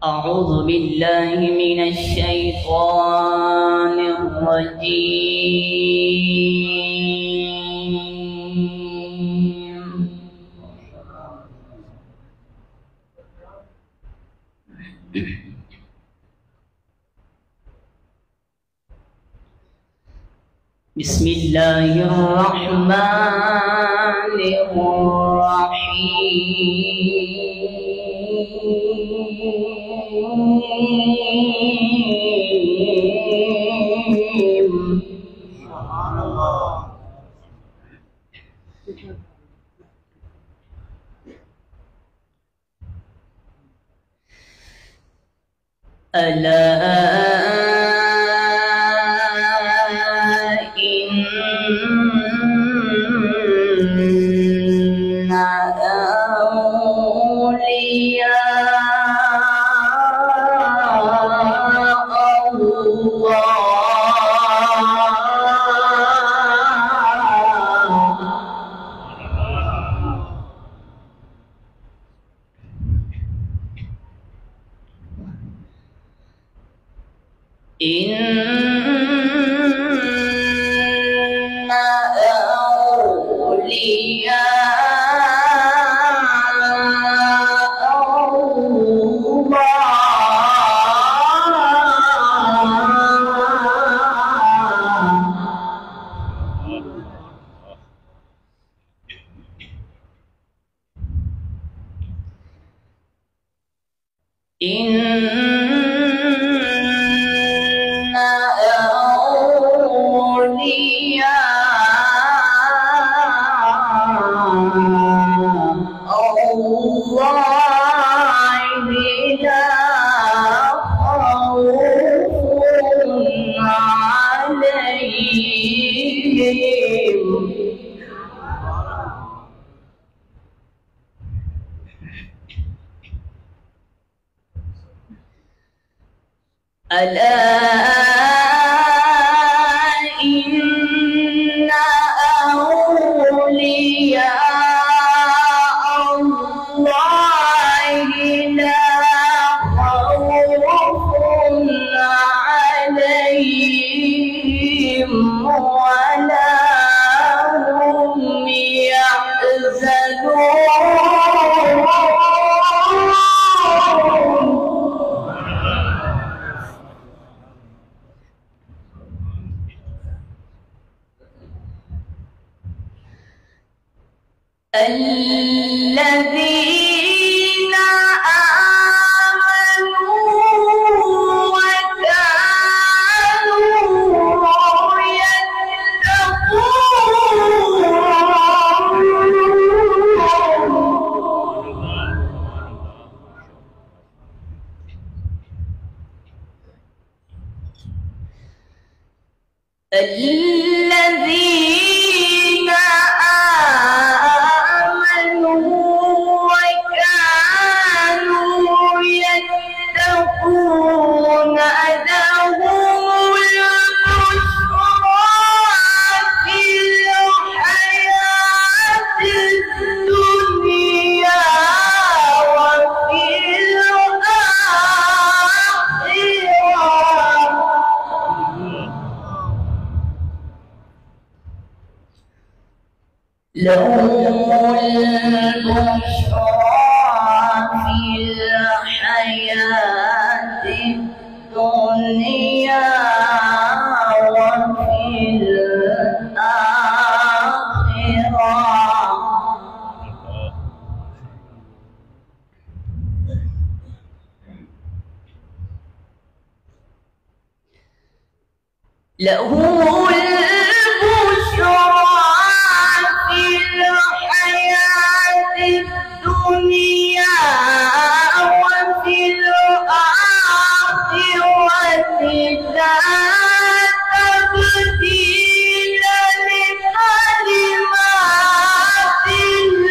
أعوذ بالله من الشيطان الرجيم. بسم الله الرحمن الرحيم. سبحان الله. ألا ألا إن أولياء الله لا خوف عليهم ولا هم يحزنون. الذين آمنوا وكانوا يتقون. الذين يتقون لهم البشرى في الحياة الدنيا وفي الآخرة. لهم البشرى في الحياة الدنيا وفي الآخرة. لهم البشرى في الحياة الدنيا وفي الآخرة لا تبديل لكلمات الله.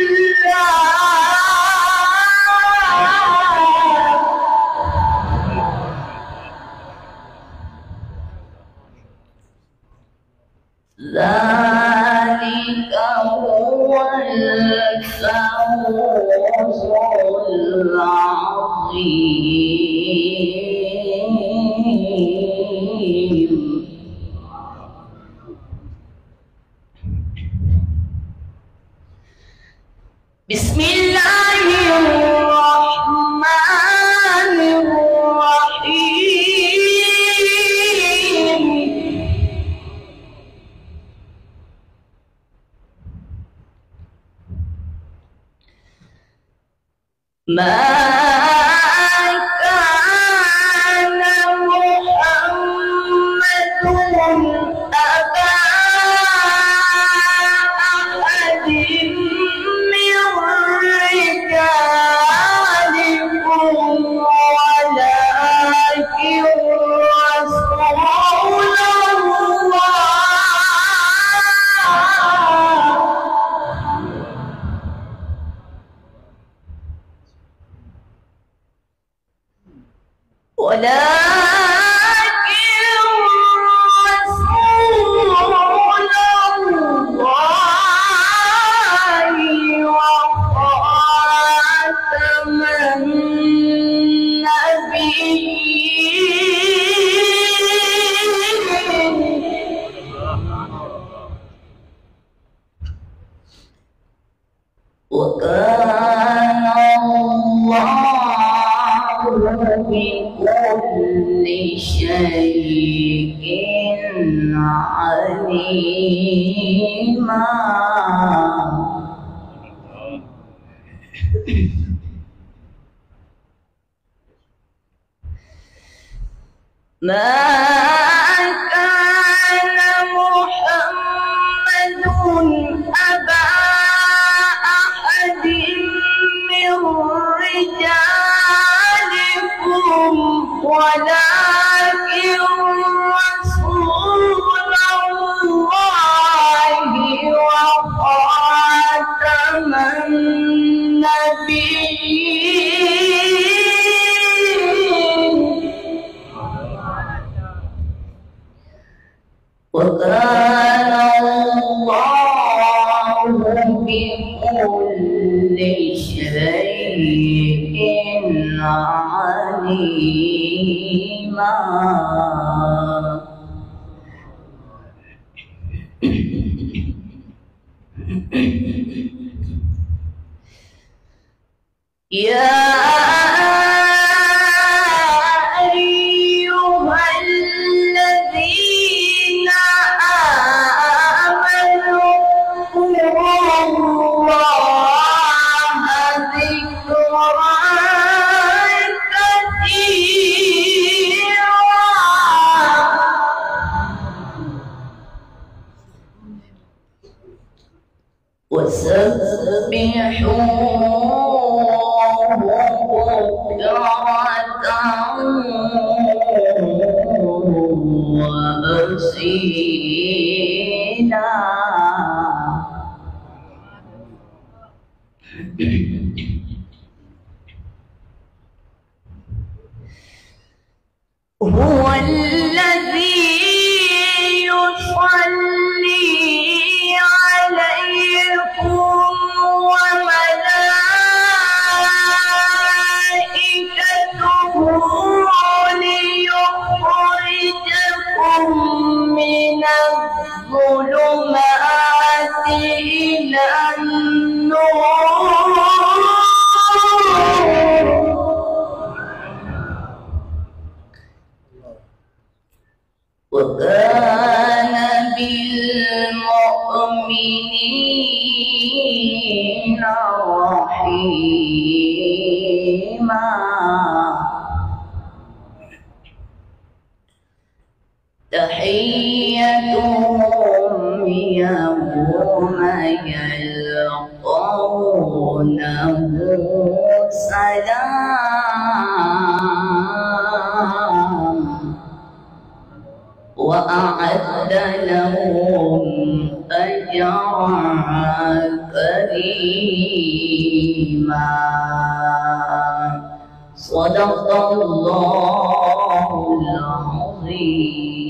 ذلك هو الفوز العظيم. ما كان محمد أبا أحد من رجالكم ولكن رسول وخاتم النبيين وكان الله بكل شيء عليما. ما كان محمد أبا أحد من رجالكم ولكن رسول الله وخاتم النبيين وكان الله بكل شيء عليما. يا أيها الذين آمنوا اذكروا الله ذكرا كثيرا وسبحوه بكرة وأصيلا. هو الذي يصلي عليكم وملائكته ليخرجكم من الظلمات إلى النور وكان بالمؤمنين رحيما. تحيتهم يوم يلقونه سلام وأعد لهم أجرا كريما. صدق الله العظيم.